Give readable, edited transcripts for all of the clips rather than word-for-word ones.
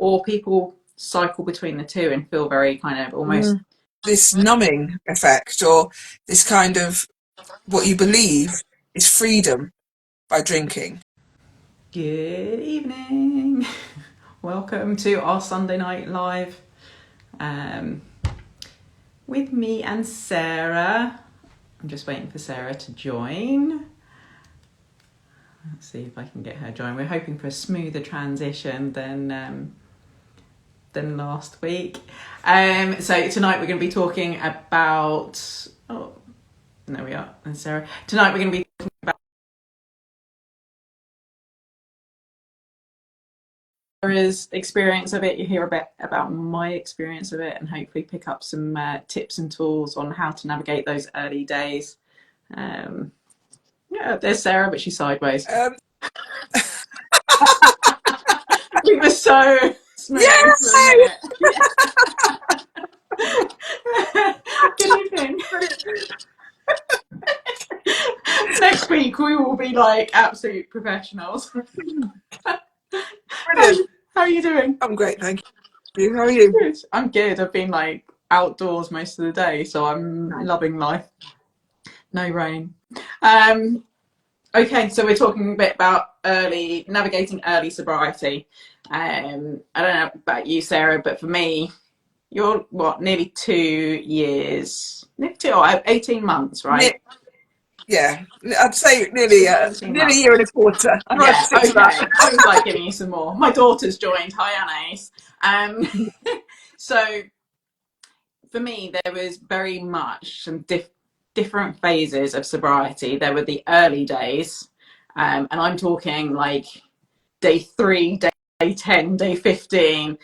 or people cycle between the two and feel very kind of almost this numbing effect, or this kind of what you believe is freedom by drinking. good evening. Welcome to our Sunday night live um, with me and Sarah. I'm just waiting for Sarah to join. Let's see if I can get her joined. We're hoping for a smoother transition than last week. So tonight we're going to be talking about. Oh, there we are. And Sarah. Tonight we're going to be talking about Sarah's experience of it. You hear a bit about my experience of it, and hopefully pick up some tips and tools on how to navigate those early days. Yeah, there's Sarah, but she's sideways. We were so smooth for a minute. Good evening. Next week we will be like absolute professionals. Brilliant. How are you doing? I'm great, thank you. How are you? Good. I'm good. I've been like outdoors most of the day, so I'm loving life. No rain. Okay, so we're talking a bit about navigating early sobriety. I don't know about you, Sarah, but for me, you're what, nearly 2 years, 18 months, right? Yeah, I'd say nearly a year and a quarter. I'd like to stick to that. I was like giving you some more. My daughter's joined. Hi, Anais. So for me, there was very much some different phases of sobriety. There were the early days, and I'm talking like day 3, day 10, day 15,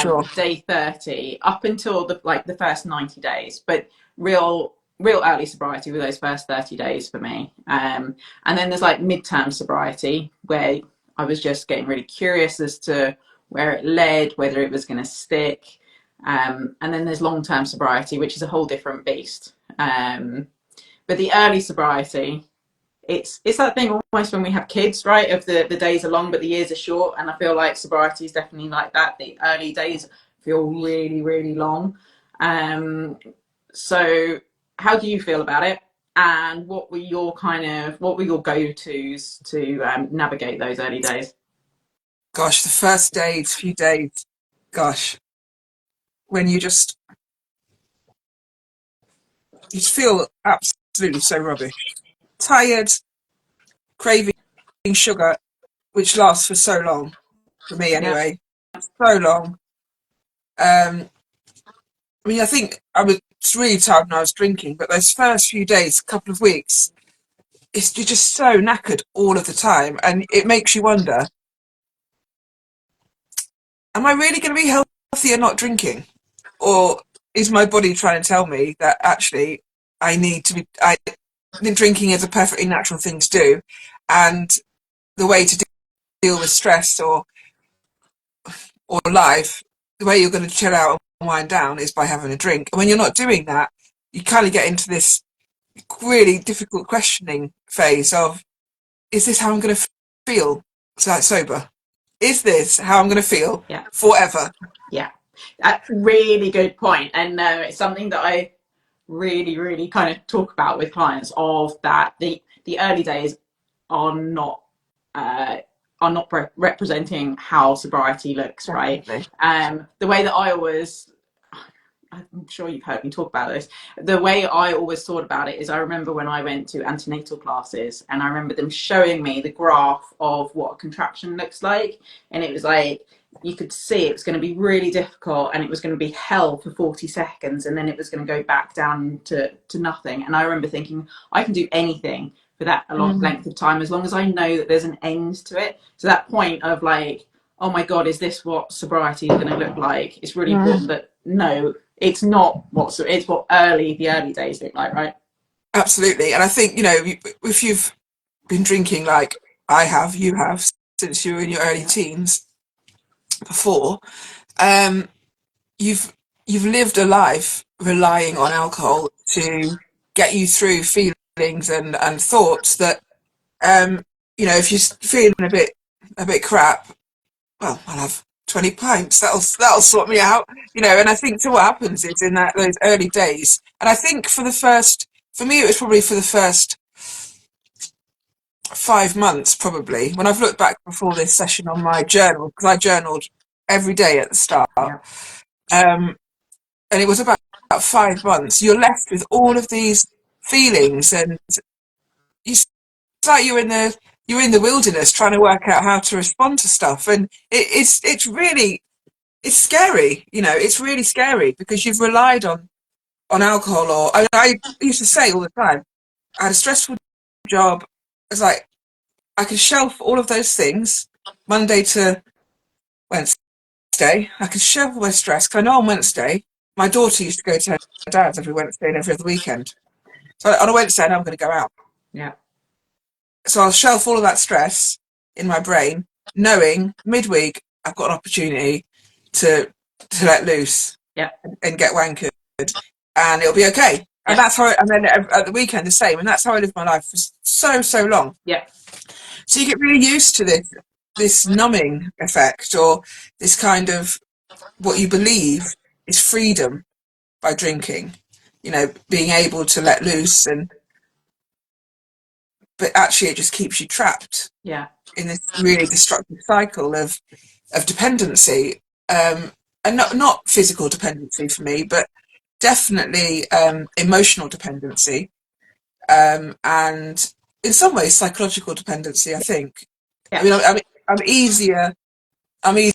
Sure. day 30, up until the first 90 days. But real early sobriety were those first 30 days for me. And then there's like midterm sobriety, where I was just getting really curious as to where it led, whether it was going to stick. And then there's long-term sobriety, which is a whole different beast. But the early sobriety, it's that thing almost when we have kids, right? Of the days are long, but the years are short. And I feel like sobriety is definitely like that. The early days feel really, really long. So how do you feel about it? And what were your go-tos to navigate those early days? Gosh, the first few days, gosh, when you just feel absolutely so rubbish. Tired, craving sugar, which lasts for so long, for me anyway, so long. I mean, I think I was really tired when I was drinking, but those first few days, couple of weeks, you're just so knackered all of the time, and it makes you wonder, am I really going to be healthy and not drinking? Or is my body trying to tell me that actually I think drinking is a perfectly natural thing to do, and the way to deal with stress or life, the way you're going to chill out and wind down is by having a drink. And when you're not doing that, you kind of get into this really difficult questioning phase of, is this how I'm going to feel sober? Is this how I'm going to feel forever? Yeah, that's a really good point. And it's something that I really, really kind of talk about with clients, of that the early days are not representing how sobriety looks, right? The way that I'm sure you've heard me talk about this. The way I always thought about it is, I remember when I went to antenatal classes, and I remember them showing me the graph of what a contraction looks like. And it was like, you could see it was going to be really difficult, and it was going to be hell for 40 seconds. And then it was going to go back down to nothing. And I remember thinking, I can do anything for that a long length of time, as long as I know that there's an end to it. So that point of like, oh my God, is this what sobriety is going to look like? It's really important that no, it's not it's what the early days look like, right? Absolutely. And I think, if you've been drinking like you have, since you were in your early teens before, you've lived a life relying on alcohol to get you through feelings and thoughts that, if you're feeling a bit crap, well, I'll have 20 pints, that'll sort me out, you know. And I think so what happens is in those early days, and I think for me it was probably for the first 5 months, probably, when I've looked back before this session on my journal, because I journaled every day at the start. Yeah. And it was about 5 months. You're left with all of these feelings, and it's like you're in the wilderness trying to work out how to respond to stuff. And it's scary, you know. It's really scary because you've relied on alcohol. Or I used to say all the time, I had a stressful job. It's like I could shelf all of those things Monday to Wednesday. I could shelf all my stress because I know on Wednesday my daughter used to go to her dad's every Wednesday and every other weekend. So on a Wednesday, I know I'm going to go out. Yeah. So I'll shelf all of that stress in my brain, knowing midweek I've got an opportunity to let loose, Yeah. and get wankered, and it'll be okay. And that's how. And then at the weekend the same. And that's how I lived my life for so long. Yeah. So you get really used to this numbing effect, or this kind of what you believe is freedom by drinking. You know, being able to let loose, but actually it just keeps you trapped. Yeah. In this really destructive cycle of dependency, and not physical dependency for me, but definitely emotional dependency, and in some ways psychological dependency. I think. Yeah. I mean, I'm easier. I'm easier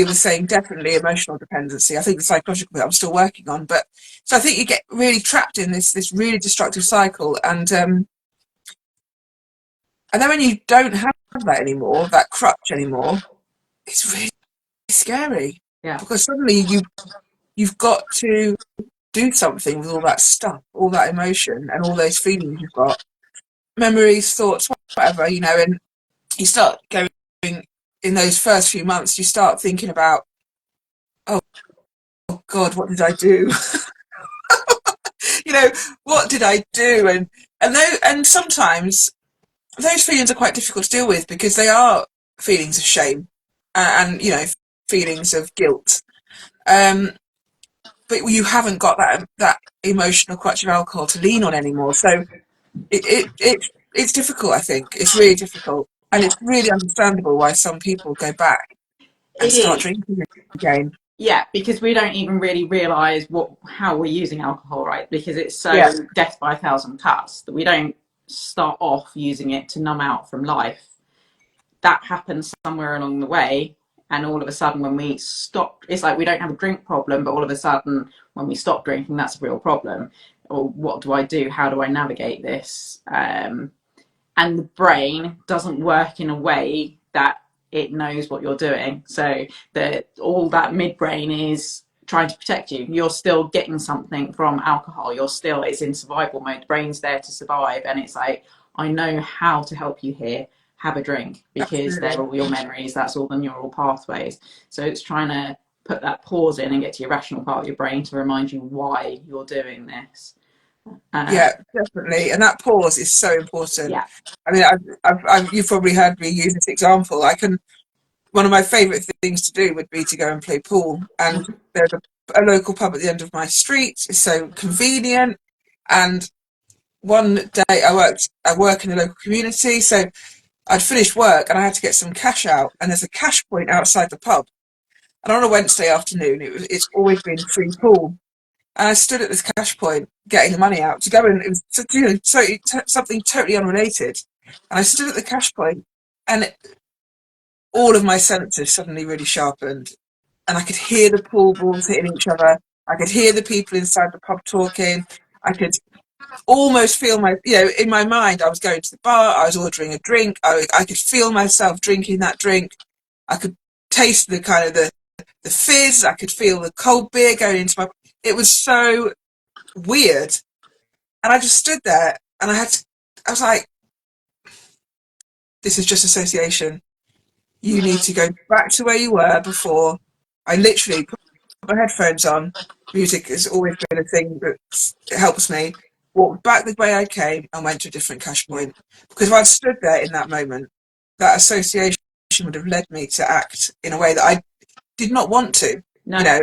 with saying definitely emotional dependency. I think the psychological bit I'm still working on, but so I think you get really trapped in this really destructive cycle, and then when you don't have that anymore, that crutch anymore, it's really scary. Yeah. Because suddenly you've got to do something with all that stuff, all that emotion, and all those feelings you've got, memories, thoughts, whatever, you know. And you start going, in those first few months, you start thinking about, oh God, what did I do? You know, what did I do? And sometimes those feelings are quite difficult to deal with because they are feelings of shame, and you know, feelings of guilt. But you haven't got that emotional crutch of alcohol to lean on anymore. So it's difficult. I think it's really difficult, and Yeah. it's really understandable why some people go back and It start is. drinking again. Yeah, because we don't even really realise how we're using alcohol, right? Because it's Yeah, so death by a thousand cuts that we don't start off using it to numb out from life. That happens somewhere along the way, and all of a sudden when we stop, it's like we don't have a drink problem, but all of a sudden when we stop drinking, that's a real problem. Or what do I do? How do I navigate this? And the brain doesn't work in a way that it knows what you're doing. So that all that midbrain is trying to protect you. You're still getting something from alcohol. It's in survival mode. The brain's there to survive, and it's like, I know how to help you here. Have a drink, because they're absolutely. all your memories. That's all the neural pathways. So it's trying to put that pause in and get to your rational part of your brain to remind you why you're doing this. Uh, Yeah, definitely. And that pause is so important. yeah. I mean, you've probably heard me use this example. One of my favourite things to do would be to go and play pool. And there's a local pub at the end of my street. It's so convenient. And one day I work in the local community. So I'd finished work and I had to get some cash out. And there's a cash point outside the pub. And on a Wednesday afternoon, it's always been free pool. And I stood at this cash point getting the money out to go, and it was something totally unrelated. And I stood at the cash point, and all of my senses suddenly really sharpened, and I could hear the pool balls hitting each other. I could hear the people inside the pub talking. I could almost feel in my mind, I was going to the bar, I was ordering a drink. I could feel myself drinking that drink. I could taste the kind of the fizz. I could feel the cold beer going into my. It was so weird, and I just stood there, and I was like, "This is just association. You need to go back to where you were before." I literally put my headphones on. Music has always been a thing that helps me. Walked back the way I came and went to a different cash point. Because if I'd stood there in that moment, that association would have led me to act in a way that did not want to. You No. know,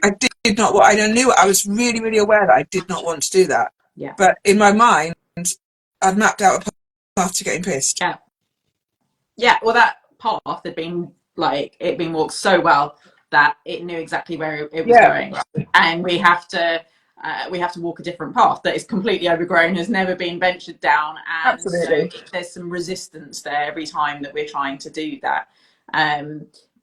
I did not want. I knew I was really, really aware that I did not want to do that. Yeah. But in my mind, I'd mapped out a path to getting pissed. Yeah. Yeah. Well, that path had been like it been walked so well that it knew exactly where it was Yeah, going, and we have to walk a different path that is completely overgrown, has never been ventured down, and so absolutely. there's some resistance there every time that we're trying to do that.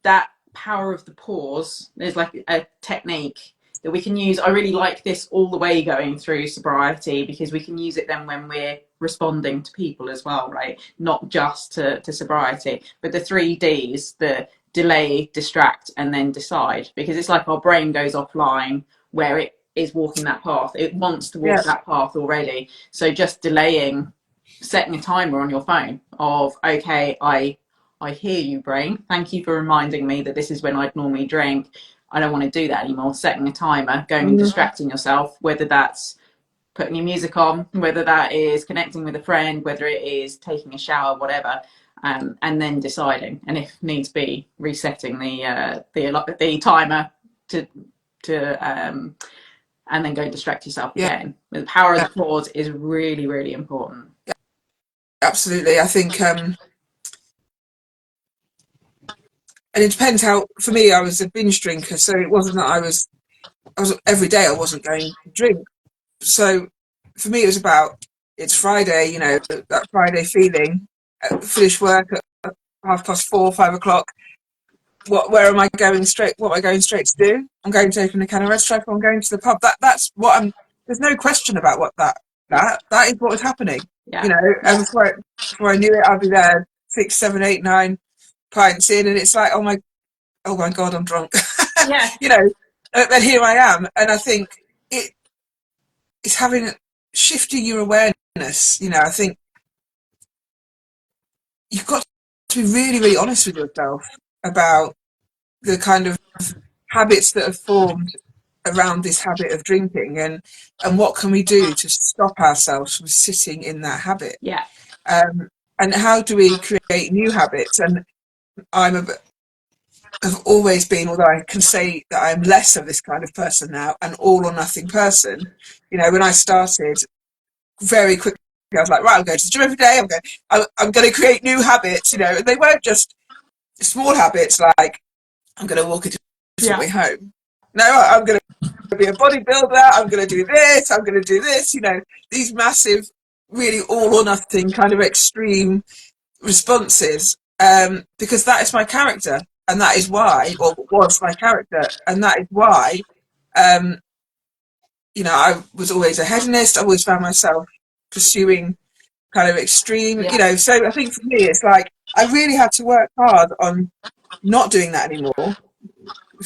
That power of the pause is like a technique that we can use. I really like this all the way going through sobriety because we can use it then when we're responding to people as well, right? Not just to sobriety, but the 3 Ds, the delay, distract, and then decide, because it's like our brain goes offline where it is walking that path. It wants to walk Yeah. that path already. So just delaying, setting a timer on your phone of, okay, I hear you, brain. Thank you for reminding me that this is when I'd normally drink. I don't want to do that anymore. Setting a timer, going and Mm, distracting yourself, whether that's putting your music on, whether that is connecting with a friend, whether it is taking a shower, whatever, and then deciding, and if needs be, resetting the timer to and then go distract yourself yeah, again. The power of yeah, the pause is really, really important. absolutely. I think, and it depends how. For me, I was a binge drinker, so it wasn't that I was every day. I wasn't going to drink. So for me, it was about it's Friday. You know, that Friday feeling. Finish work at 4:30, 5 o'clock. Where am I going straight? What am I going straight to do? I'm going to open a can of Red Stripe. I'm going to the pub. That's what I'm. There's no question about what Yeah, that is what was happening. You yeah, know, and before I knew it, I'd be there 6, 7, 8, 9 pints in, and it's like, oh my god, I'm drunk. yeah, You know, and here I am, and I think it is having shifting your awareness. You know, I think you've got to be really, really honest with yourself about the kind of habits that have formed around this habit of drinking, and what can we do to stop ourselves from sitting in that habit, yeah, um, and how do we create new habits. And I'm a have always been, although I can say that I'm less of this kind of person now, an all or nothing person. You know, when I started, very quickly I was like, right, I'm going to the gym every day. I'm going to create new habits. You know, and they weren't just small habits like I'm going to walk a different yeah, way home. No, I'm going to be a bodybuilder. I'm going to do this. I'm going to do this. You know, these massive, really all or nothing kind of extreme responses, because that is my character, and that is why, or was my character, and that is why, um, you know, I was always a hedonist. I always found myself pursuing kind of extreme, you yeah, know. So I think for me, it's like I really had to work hard on not doing that anymore,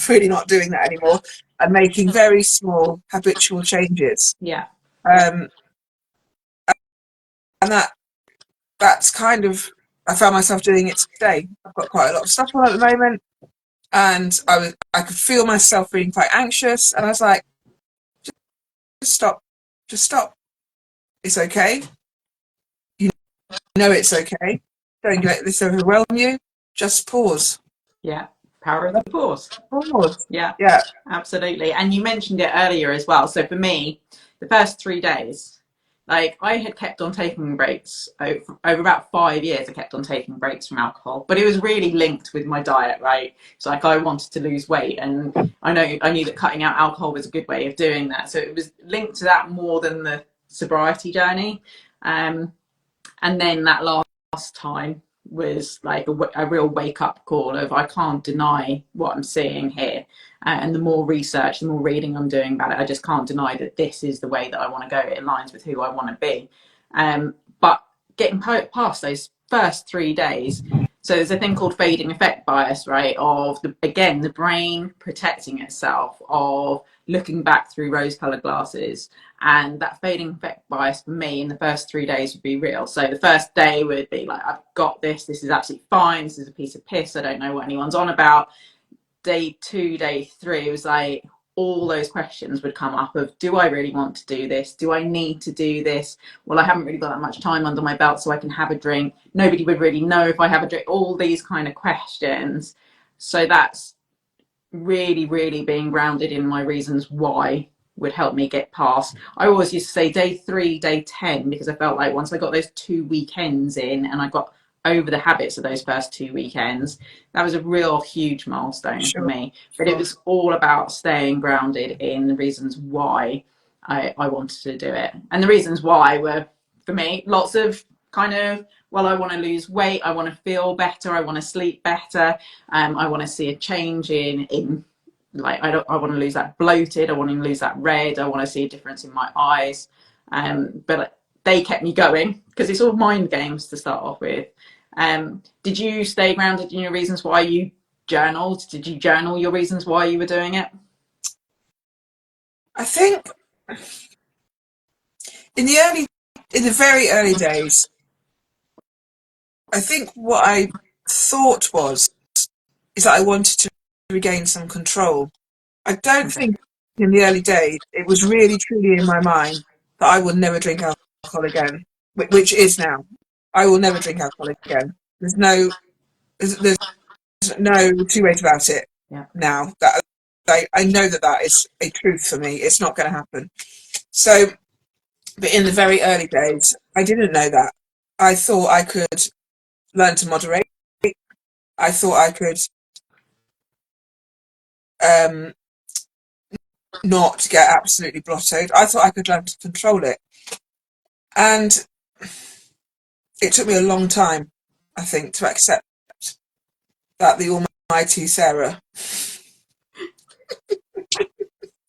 really not doing that anymore, and making very small habitual changes. yeah, Um, and that's kind of I found myself doing it today. I've got quite a lot of stuff on at the moment, and I could feel myself being quite anxious, and I was like, just stop, just stop. It's okay. You know it's okay. Don't let this overwhelm you. Just pause. yeah. Power of the pause. Pause. Yeah, Yeah. absolutely. And you mentioned it earlier as well. So for me, the first 3 days, like I had kept on taking breaks over about 5 years. I kept on taking breaks from alcohol, but it was really linked with my diet, right? So like I wanted to lose weight, and I knew that cutting out alcohol was a good way of doing that. So it was linked to that more than the sobriety journey. Um, and then that last time was like a real wake up call of I can't deny what I'm seeing here. And the more research, the more reading I'm doing about it, I just can't deny that this is the way that I want to go. It aligns with who I want to be. But getting past those first 3 days, so there's a thing called fading effect bias, right? Of again, the brain protecting itself, of looking back through rose colored glasses. And that fading effect bias for me in the first 3 days would be real. So the first day would be like, I've got this is absolutely fine, this is a piece of piss, I don't know what anyone's on about. Day 2, day 3, it was like all those questions would come up of, do I really want to do this? Do I need to do this? Well, I haven't really got that much time under my belt, so I can have a drink. Nobody would really know if I have a drink. All these kind of questions. So that's really, really being grounded in my reasons why would help me get past. I always used to say day 3, day 10, because I felt like once I got those 2 weekends in and I got over the habits of those first 2 weekends, that was a real huge milestone for Sure. me. But it was all about staying grounded in the reasons why I wanted to do it. And the reasons why were, for me, lots of kind of, well, I want to lose weight, I want to feel better, I want to sleep better, I want to see a change in like I want to lose that bloated, I want to lose that red, I want to see a difference in my eyes. But they kept me going because it's all mind games to start off with. Did you stay grounded in your reasons why you journaled? Did you journal your reasons why you were doing it? I think in the very early days, I think what I thought is that I wanted to regain some control. I don't think in the early days it was really truly in my mind that I will never drink alcohol again, which is now. I will never drink alcohol again. There's no two ways about it Yeah. now. That I know that is a truth for me. It's not going to happen. So, but in the very early days, I didn't know that. I thought I could learn to moderate. I thought I could um, not get absolutely blottoed. I thought I could learn to control it. And it took me a long time, I think, to accept that the almighty Sarah,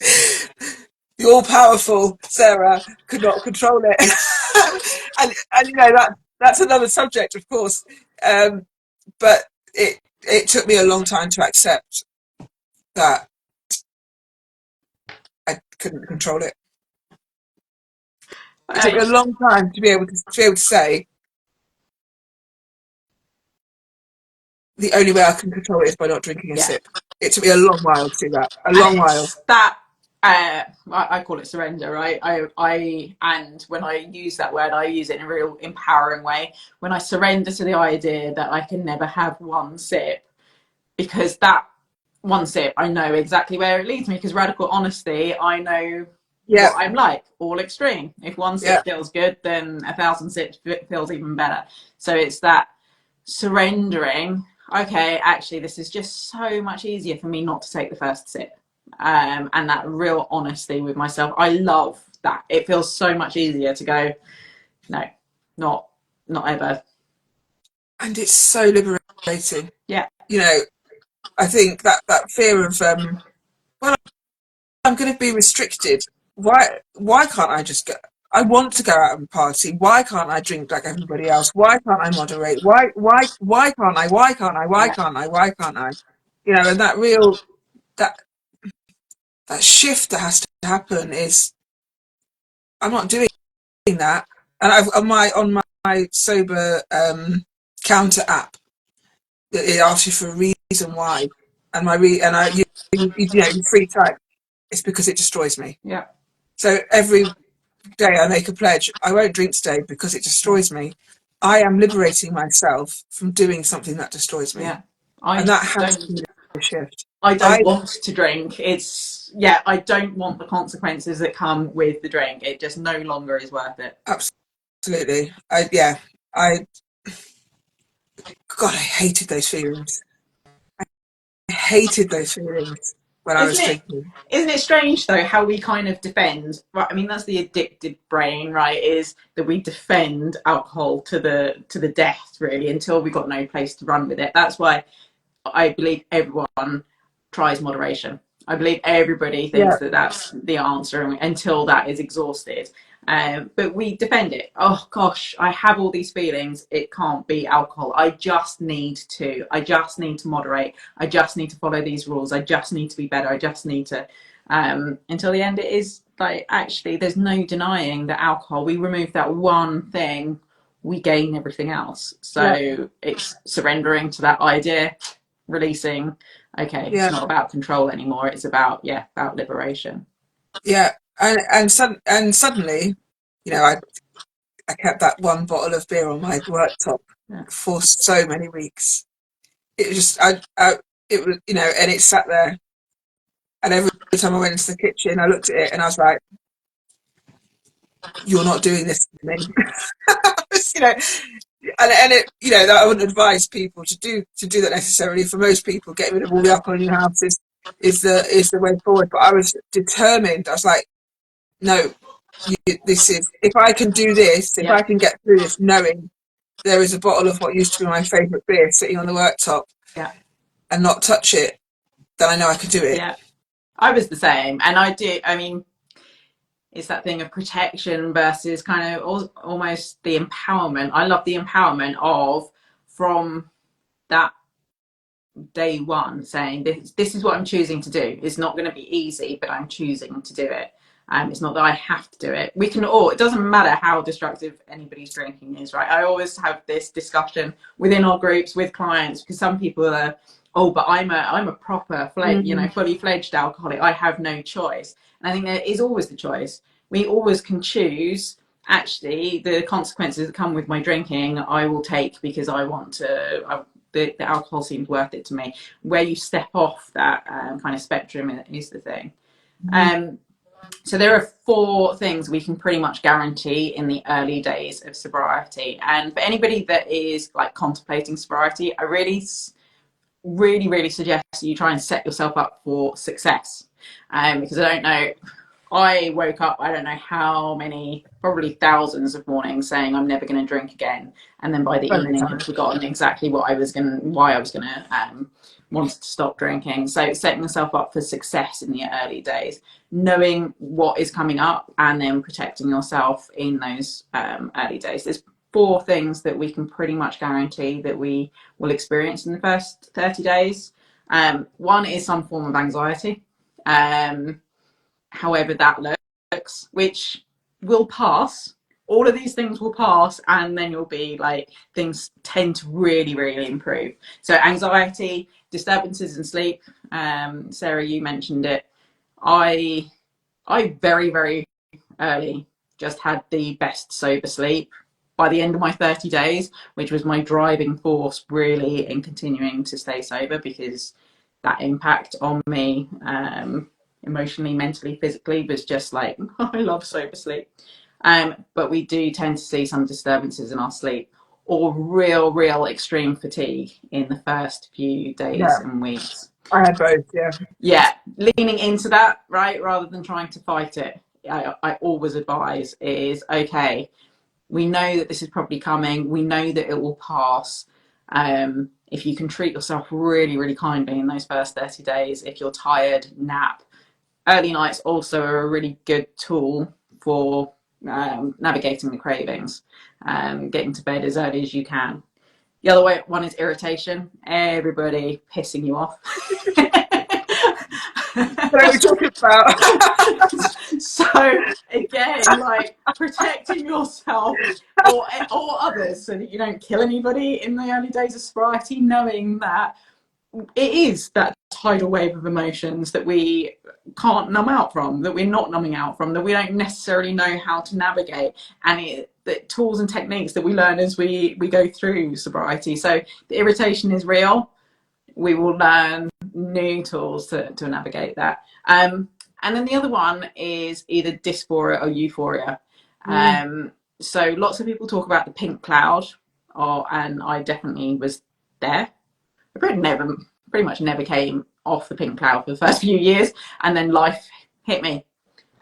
the all-powerful Sarah, could not control it. and you know, that's another subject, of course. But it took me a long time to accept that I couldn't control it. It took me a long time to be able to say the only way I can control it is by not drinking a Yeah. sip. It took me a long while to do that. A And long while. it's that I call it surrender, right? And when I use that word, I use it in a real empowering way. When I surrender to the idea that I can never have one sip, because that one sip, I know exactly where it leads me. Because radical honesty, I know Yeah, what I'm like, all extreme. If one yeah. sip feels good, then 1,000 sips feels even better. So it's that surrendering. Okay, actually, this is just so much easier for me not to take the first sip. And that real honesty with myself. I love that. It feels so much easier to go, no, not not ever. And it's so liberating. Yeah, You know, I think that fear of well, I'm going to be restricted. Why can't I just go? I want to go out and party. Why can't I drink like everybody else? Why can't I moderate? Why can't I? Why can't I? Why yeah, can't I? Why can't I? You know, and that real that that shift that has to happen is I'm not doing that. And I've on my sober counter app, it asks you for a reason why, and you know, free type. It's because it destroys me. yeah, So every day I make a pledge. I won't drink today because it yeah, destroys me. I am liberating myself from doing something that destroys me, yeah. and I that has to don't be a shift. I I don't want to drink. It's yeah, I don't want the consequences that come with the drink. It just no longer is worth it. absolutely, I God, I hated those feelings. I hated those feelings when I Isn't was it drinking. isn't it strange though how we kind of defend, right? I mean that's the addicted brain, right? Is that we defend alcohol to the death really until we got no place to run with it. That's why I believe everyone tries moderation. I believe everybody thinks Yeah, that that's the answer until that is exhausted. But we defend it. Oh gosh, I have all these feelings. It can't be alcohol. I just need to. I just need to moderate. I just need to follow these rules. I just need to be better. I just need to. Until the end, it is like actually, there's no denying that alcohol. We remove that one thing, we gain everything else. yeah, So it's surrendering to that idea, releasing. Okay, it's yeah, not about control anymore. It's about about liberation. yeah. And suddenly, you know, I kept that one bottle of beer on my worktop Yeah, for so many weeks. It just, it was, you know, and it sat there. And every time I went into the kitchen, I looked at it and I was like, "You're not doing this to me." You know, and it, you know, that I wouldn't advise people to do that necessarily. For most people, getting rid of all the alcohol in your house is the way forward. But I was determined. I was like, no, this is, if I can do this, if Yeah, I can get through this, knowing there is a bottle of what used to be my favourite beer sitting on the worktop yeah, and not touch it, then I know I can do it. yeah. I was the same, and I do. I mean, it's that thing of protection versus kind of almost the empowerment. I love the empowerment of from that day one saying this is what I'm choosing to do. It's not going to be easy, but I'm choosing to do it. It's not that I have to do it. We can all, it doesn't matter how destructive anybody's drinking is, right? I always have this discussion within our groups with clients because some people are, oh, but I'm a proper, Mm. fully fledged alcoholic. I have no choice. And I think there is always the choice. We always can choose. Actually, the consequences that come with my drinking, I will take because I want to. The alcohol seems worth it to me. Where you step off that kind of spectrum is the thing. Mm. Um, so there are 4 things we can pretty much guarantee in the early days of sobriety. And for anybody that is like contemplating sobriety, I really suggest you try and set yourself up for success. Because I don't know, I woke up, I don't know how many, probably thousands of mornings saying I'm never going to drink again. And then by the Plenty of evening had time. forgotten exactly why I was going to want to stop drinking. So setting yourself up for success in the early days, knowing what is coming up and then protecting yourself in those early days. There's 4 things that we can pretty much guarantee that we will experience in the first 30 days. One is some form of anxiety. However that looks, which will pass. All of these things will pass, and then you'll be like, things tend to really improve. So, anxiety, disturbances in sleep. Sarah, you mentioned it. I, I very early just had the best sober sleep by the end of my 30 days, which was my driving force really in continuing to stay sober because that impact on me emotionally, mentally, physically was just like, I love sober sleep. But we do tend to see some disturbances in our sleep or real extreme fatigue in the first few days Yeah, and weeks. I had both. Yeah. Yeah, leaning into that, right, rather than trying to fight it. I always advise is okay, we know that this is probably coming, we know that it will pass. If you can treat yourself really kindly in those first 30 days, if you're tired, nap. Early nights also are a really good tool for navigating the cravings, getting to bed as early as you can. The other one is irritation. Everybody pissing you off. What are we talking about? So again, like protecting yourself or others so that you don't kill anybody in the early days of sobriety, knowing that it is that tidal wave of emotions that we can't numb out from, that we're not numbing out from, that we don't necessarily know how to navigate, and the tools and techniques that we learn as we go through sobriety. So the irritation is real. We will learn new tools to navigate that. And then the other one is either dysphoria or euphoria. Mm. So lots of people talk about the pink cloud, and I definitely was there. I pretty much never came off the pink cloud for the first few years, and then life hit me,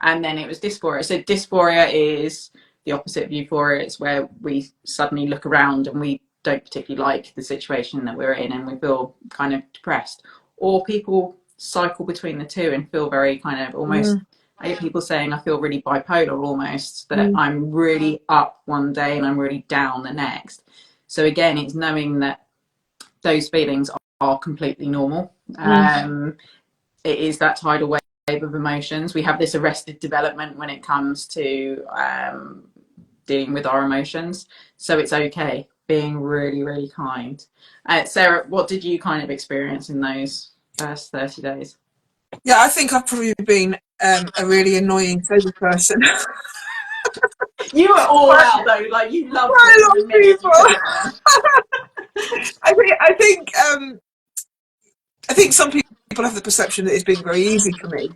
and then it was dysphoria. So dysphoria is the opposite of euphoria. It's where we suddenly look around and we don't particularly like the situation that we're in, and we feel kind of depressed. Or people cycle between the two and feel very kind of almost. Mm. I get people saying I feel really bipolar almost, that Mm. I'm really up one day and I'm really down the next. So again, it's knowing that those feelings are completely normal. Mm. It is that tidal wave of emotions. We have this arrested development when it comes to dealing with our emotions. So it's okay being really kind. Sarah, what did you kind of experience in those first 30 days? Yeah, I think I've probably been a really annoying sober person. You were all quite, out though, like you loved quite it a from lot the of minute you took it people. on. I think some people people have the perception that it's been very easy for me.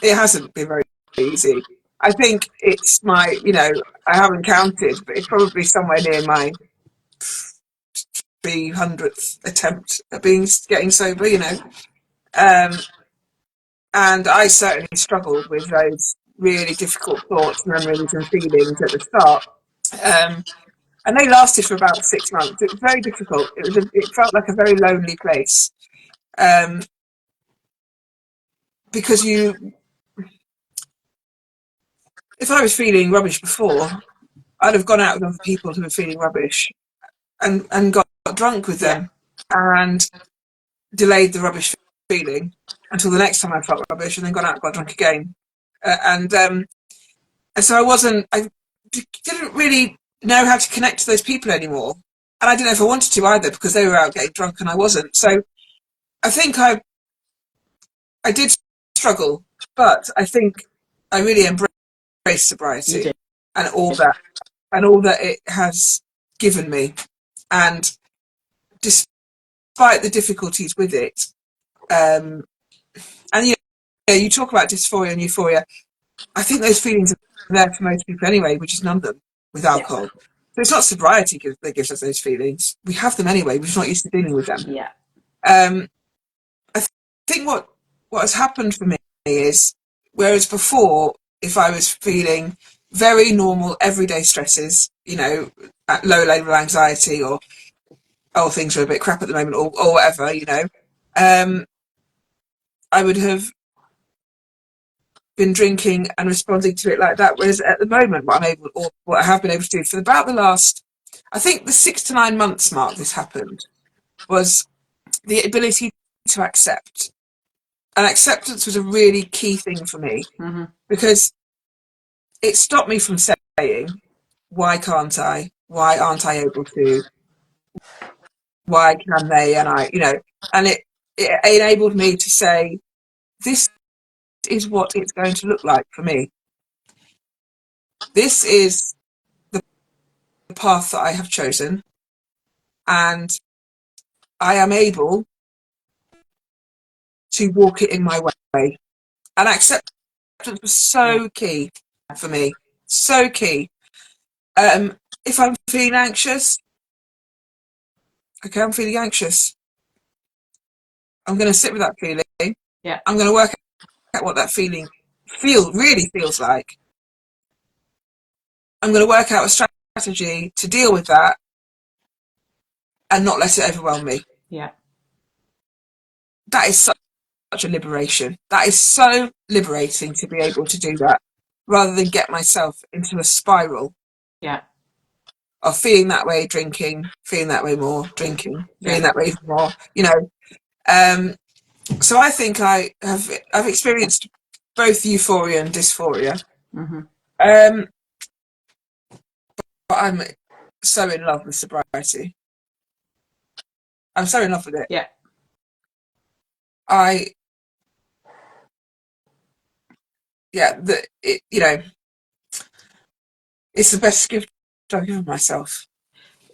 It hasn't been very easy. I think it's my, I haven't counted, but it's probably somewhere near my 300th attempt at getting sober, and I certainly struggled with those really difficult thoughts, memories, and feelings at the start. And they lasted for about 6 months. It was very difficult. It felt like a very lonely place, because if I was feeling rubbish before, I'd have gone out with other people who were feeling rubbish and got drunk with them, and delayed the rubbish feeling until the next time I felt rubbish, and then gone out and got drunk again. And so I didn't really know how to connect to those people anymore. And I didn't know if I wanted to either, because they were out getting drunk and I wasn't. So I think I did struggle, but I think I really embraced sobriety and all that it has given me. And despite the difficulties with it, and you talk about dysphoria and euphoria, I think those feelings are there for most people anyway. We just numb them with alcohol. So it's not sobriety that gives us those feelings. We have them anyway. We're just not used to dealing with them. I think what has happened for me is, whereas before, if I was feeling very normal everyday stresses, at low level anxiety, or things are a bit crap at the moment, or whatever, I would have been drinking and responding to it like that. Whereas at the moment, what I have been able to do for about the last, I think the 6 to 9 months mark this happened, was the ability to accept. And acceptance was a really key thing for me, because it stopped me from saying, why can't I? Why aren't I able to? Why can they? And and it enabled me to say, this is what it's going to look like for me. This is the path that I have chosen, and I am able to walk it in my way. And acceptance was so key for me, so key. If I'm feeling anxious, okay, I'm feeling anxious. I'm going to sit with that feeling. I'm going to work out what that feeling really feels like. I'm going to work out a strategy to deal with that and not let it overwhelm me. That is such a liberation. That is so liberating to be able to do that, rather than get myself into a spiral of feeling that way, drinking, feeling that way more, drinking, feeling that way more, so I think I've experienced both euphoria and dysphoria. But I'm so in love with sobriety. I'm so in love with it. It's the best gift I've given myself.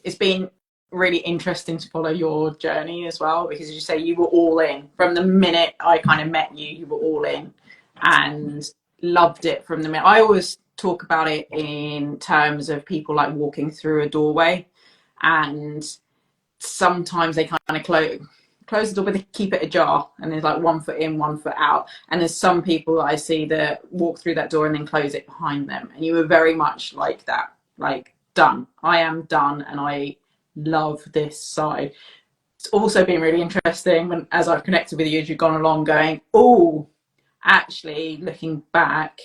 It's been really interesting to follow your journey as well, because as you say, you were all in from the minute I kind of met you. You were all in and loved it from the minute. I always talk about it in terms of people like walking through a doorway, and sometimes they kind of close the door, but they keep it ajar, and there's like 1 foot in, 1 foot out. And there's some people that I see that walk through that door and then close it behind them. And you were very much like that, like, done. I am done, and I love this side. It's also been really interesting when, as I've connected with you as you've gone along, going, oh, actually, looking back,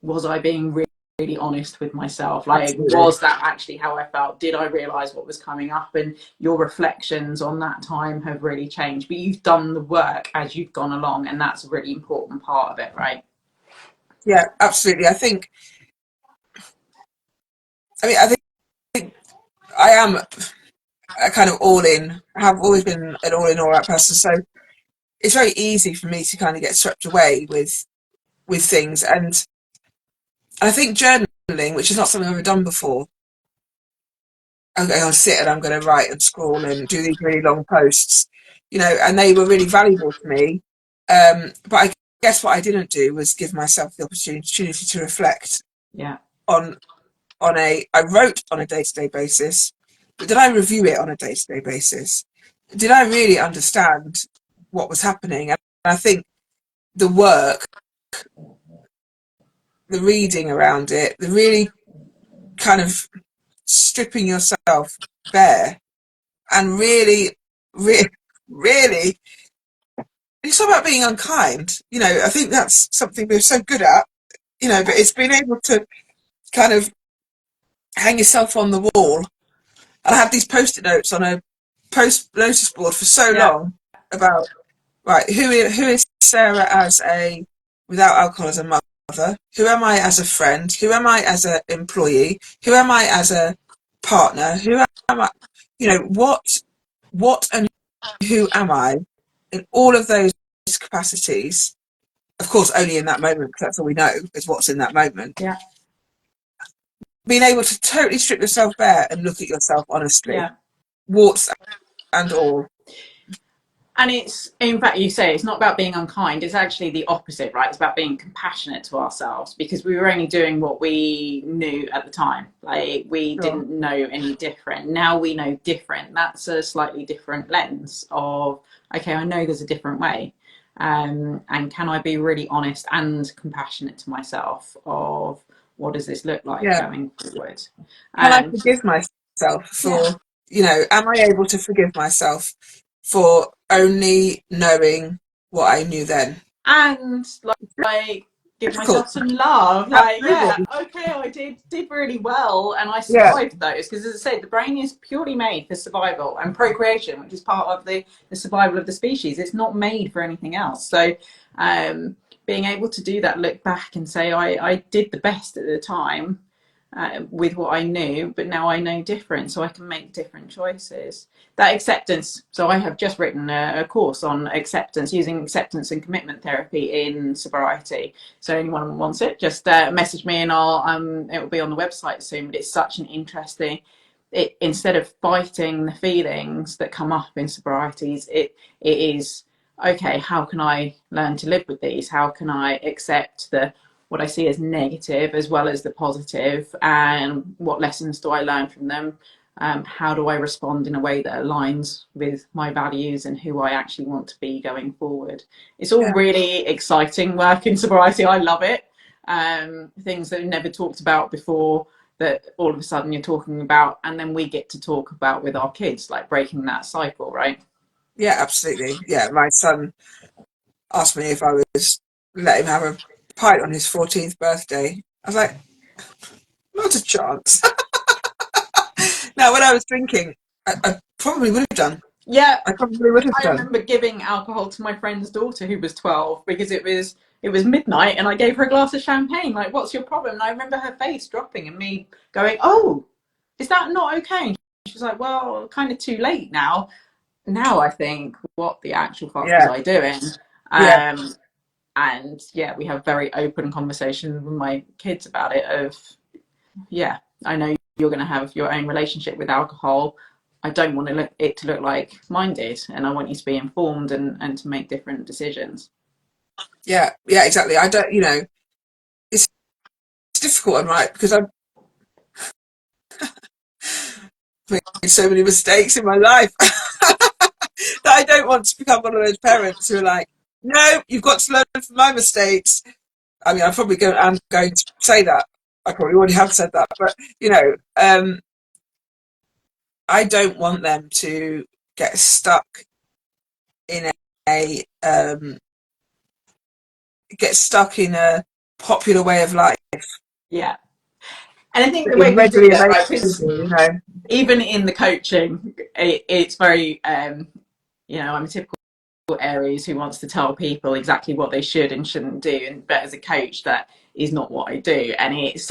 was I being really honest with myself? Like, absolutely. Was that actually how I felt? Did I realize what was coming up? And your reflections on that time have really changed, but you've done the work as you've gone along, and that's a really important part of it, right? Yeah, absolutely. I think I am a kind of all in. I have always been an all in, all out person, so it's very easy for me to kind of get swept away with things. And I think journaling, which is not something I've ever done before, I'm going to sit and I'm going to write and scroll and do these really long posts. and they were really valuable to me. But I guess what I didn't do was give myself the opportunity to reflect Yeah. on I wrote on a day-to-day basis, but did I review it on a day-to-day basis? Did I really understand what was happening? And I think the work, the reading around it, the really kind of stripping yourself bare and really, it's all about being unkind. I think that's something we're so good at, but it's being able to kind of hang yourself on the wall. And I had these post-it notes on a post notice board for so Yeah. long about, right, who is Sarah as a, without alcohol, as a mother? Who am I as a friend? Who am I as an employee? Who am I as a partner? Who am I? What and who am I in all of those capacities? Of course, only in that moment, because that's all we know is what's in that moment. Yeah. Being able to totally strip yourself bare and look at yourself honestly, Yeah. warts and all. And it's, in fact, you say it's not about being unkind, it's actually the opposite, right? It's about being compassionate to ourselves, because we were only doing what we knew at the time. Like, we Sure. didn't know any different. Now we know different. That's a slightly different lens of, okay, I know there's a different way. And can I be really honest and compassionate to myself of what does this look like Yeah. going forward? Can I Um, forgive myself yeah. for, am I able to forgive myself for only knowing what I knew then? And like give Difficult. myself some love, like, yeah, Absolutely. okay, I did really well and I Yeah. survived those, because as I said, the brain is purely made for survival and procreation, which is part of the survival of the species. It's not made for anything else. So being able to do that, look back and say, I did the best at the time, with what I knew, but now I know different, so I can make different choices. That acceptance. So I have just written a course on acceptance, using acceptance and commitment therapy in sobriety. So anyone who wants it, just message me and I'll it will be on the website soon. But it's such an interesting. Instead of fighting the feelings that come up in sobrieties, it is, okay, how can I learn to live with these? How can I accept what I see as negative as well as the positive, and what lessons do I learn from them? How do I respond in a way that aligns with my values and who I actually want to be going forward? It's all Yeah. really exciting work in sobriety. I love it. Things that we never talked about before, that all of a sudden you're talking about, and then we get to talk about with our kids, like breaking that cycle, right? Yeah, absolutely. Yeah, my son asked me if I was let him have a pint on his 14th birthday. I was like, not a chance. Now, when I was drinking, I probably would have done. Yeah, I probably would have I done. remember giving alcohol to my friend's daughter who was 12, because it was midnight and I gave her a glass of champagne. Like, what's your problem? And I remember her face dropping and me going, "Oh, is that not okay?" And she was like, "Well, kind of too late now." Now I think, what the actual fuck was Yeah. I doing? Yeah. Um, and yeah, we have very open conversations with my kids about it. Of, yeah, I know you're going to have your own relationship with alcohol. I don't want it to look like mine did, and I want you to be informed and to make different decisions. Yeah. Yeah, exactly. I don't, it's difficult, right? Because I've made so many mistakes in my life that I don't want to become one of those parents who are like, no, you've got to learn from my mistakes. I mean, I'm going to say that. I probably already have said that, but I don't want them to get stuck in a popular way of life. Yeah, and I think That the is way we do readily that, available, right? Because you know. even in the coaching, it's very, I'm a typical Aries who wants to tell people exactly what they should and shouldn't do, and but as a coach, that is not what I do. And it's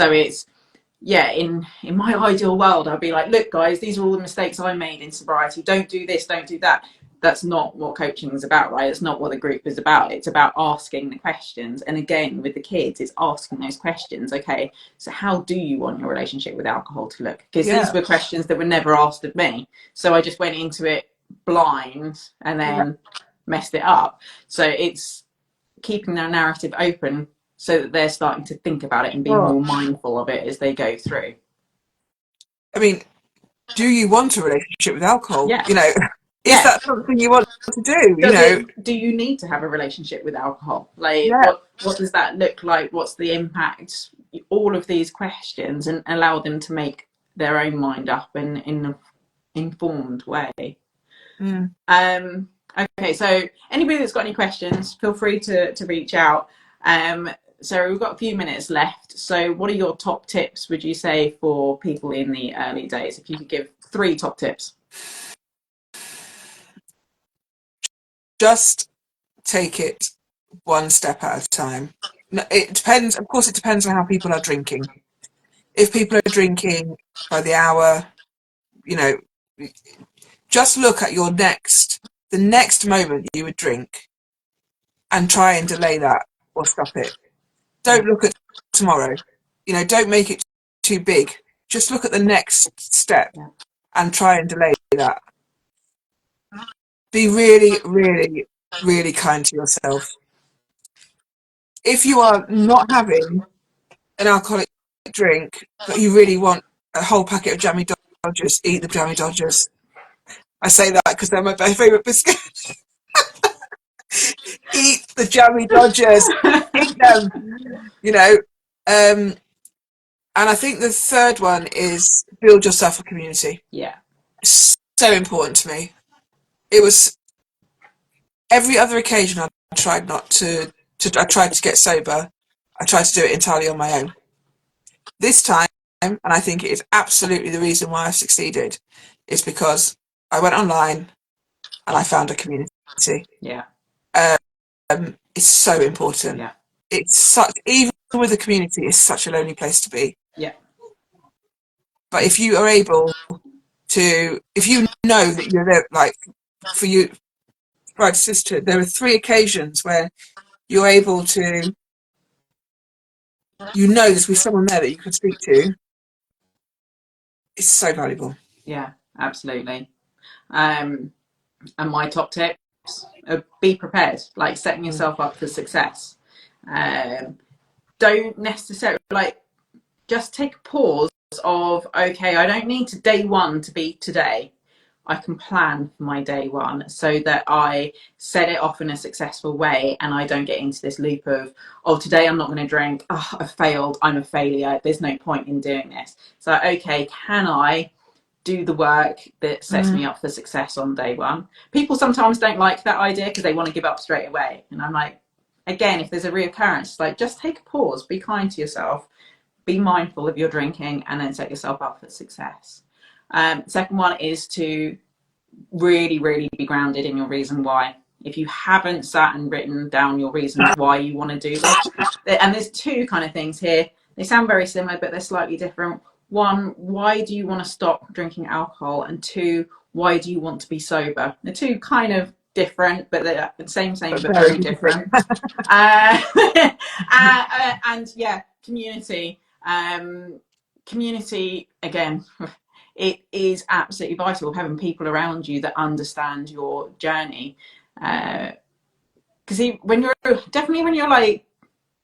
yeah, in my ideal world, I'd be like, look, guys, these are all the mistakes I made in sobriety. Don't do this, don't do that. That's not what coaching is about, right? It's not what the group is about. It's about asking the questions. And again, with the kids, it's asking those questions. Okay, so how do you want your relationship with alcohol to look? Because these Yeah. were questions that were never asked of me. So I just went into it blind and then messed it up. So it's keeping their narrative open so that they're starting to think about it and be Well, more mindful of it as they go through. I mean, do you want a relationship with alcohol? Yeah. You know, is Yeah. that something you want to do? You Does know, it, do you need to have a relationship with alcohol? Like yeah. what does that look like? What's the impact? All of these questions, and allow them to make their own mind up in an informed way. Mm. Um, okay, so anybody that's got any questions, feel free to reach out. Sarah, we've got a few minutes left. So what are your top tips, would you say, for people in the early days? If you could give 3 top tips. Just take it one step at a time. No, it depends. Of course, it depends on how people are drinking. If people are drinking by the hour, you know, just look at the next moment you would drink, and try and delay that or stop it. Yeah. Don't look at tomorrow. You know, don't make it too big. Just look at the next step Yeah. and try and delay that. Be really, really, really kind to yourself. If you are not having an alcoholic drink, but you really want a whole packet of jammy Dodgers, eat the jammy Dodgers. I say that because they're my favourite biscuit. Eat the jammy Dodgers. Eat them. You know. And I think the third one is build yourself a community. Yeah. So important to me. It was every other occasion I tried not I tried to get sober. I tried to do it entirely on my own. This time, and I think it is absolutely the reason why I've succeeded, is because I went online and I found a community. Yeah. It's so important. Yeah. It's such, even with a community, it's such a lonely place to be. Yeah. But if you are able to, if you know that you're there, like for you, bride and sister, there are 3 occasions where you're able to, you know, there's someone there that you can speak to. It's so valuable. Yeah. Absolutely. And my top tips are be prepared, like setting Mm. yourself up for success. Um, don't necessarily just take a pause of, okay, I don't need to day one to be today. I can plan for my day one so that I set it off in a successful way and I don't get into this loop of, oh, today I'm not going to drink. Oh, I failed. I'm a failure. There's no point in doing this. So, okay, can I do the work that sets me Mm. up for success on day one? People sometimes don't like that idea because they want to give up straight away. And I'm like, again, if there's a reoccurrence, like just take a pause, be kind to yourself, be mindful of your drinking, and then set yourself up for success. Second one is to really, really be grounded in your reason why. If you haven't sat and written down your reasons why you want to do this, and there's 2 kind of things here. They sound very similar, but they're slightly different. 1, why do you want to stop drinking alcohol? And 2, why do you want to be sober? The 2 kind of different, but they're the same, But but very very different. different. uh, and yeah, community. Community, again, it is absolutely vital having people around you that understand your journey. Because when you're like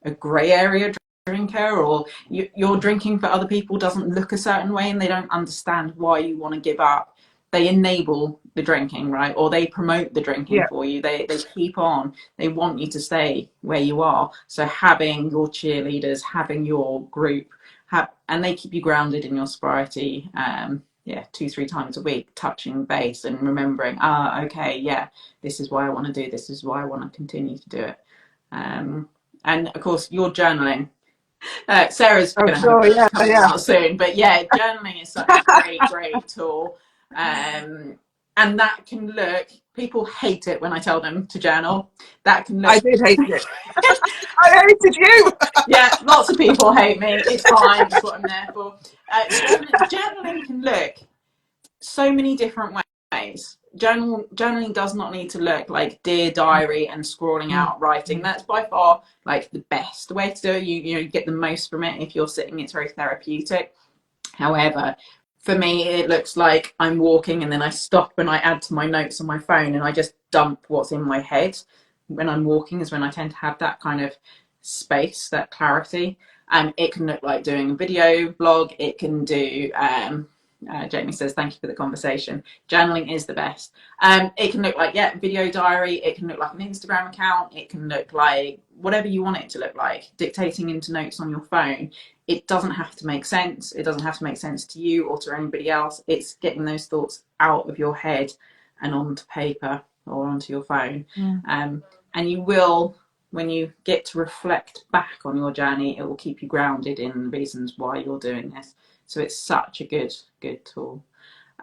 a grey area drinker, or you're drinking for other people doesn't look a certain way and they don't understand why you want to give up, they enable the drinking, right? Or they promote the drinking Yeah. for you. They keep on. They want you to stay where you are. So having your cheerleaders, having your group, and they keep you grounded in your sobriety. Yeah, 2-3 times a week, touching base and remembering, okay, yeah, this is why I want to do this is why I want to continue to do it. And of course, your journaling. Sarah's Oh, going to have a sure. book Yeah. coming Yeah. out soon, but yeah, journaling is such a great, great tool. And that can look, people hate it when I tell them to journal. That can look, I did hate it. I hated you. yeah, lots of people hate me. It's fine, it's what I'm there for. Journaling can look so many different ways. Journaling does not need to look like Dear Diary and scrawling Mm. out writing. That's by far like the best way to do it. You get the most from it if you're sitting. It's very therapeutic. However, For me, it looks like I'm walking and then I stop and I add to my notes on my phone and I just dump what's in my head. When I'm walking is when I tend to have that kind of space, that clarity. It can look like doing a video blog. It can do, Jamie says, thank you for the conversation. Journaling is the best. It can look like, yeah, video diary. It can look like an Instagram account. It can look like whatever you want it to look like, dictating into notes on your phone. It doesn't have to make sense. It doesn't have to make sense to you or to anybody else. It's getting those thoughts out of your head and onto paper or onto your phone. And you will, when you get to reflect back on your journey, it will keep you grounded in reasons why you're doing this. So it's such a good tool.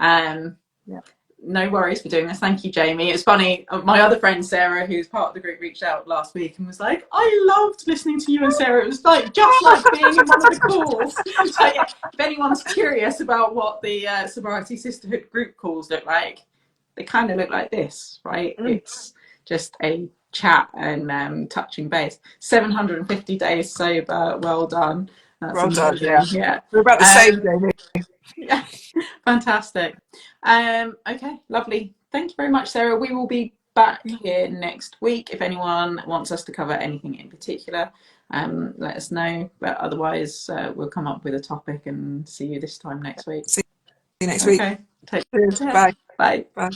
Yeah. No worries for doing this. Thank you, Jamie. It's funny. My other friend Sarah, who's part of the group, reached out last week and was like, "I loved listening to you and Sarah. It was like just like being in one of the calls." So yeah, if anyone's curious about what the Sobriety Sisterhood group calls look like, they kind of look like this, right? It's just a chat and touching base. 750 days sober. Well done. That's Well done. amazing. Yeah. Yeah. We're about the same, Jamie. Yeah, fantastic. Okay, lovely. Thank you very much, Sarah. We will be back here next week. If anyone wants us to cover anything in particular, let us know. But otherwise, we'll come up with a topic and see you this time next week. See you next week. Okay, take Cheers. care. Bye. Bye. Bye.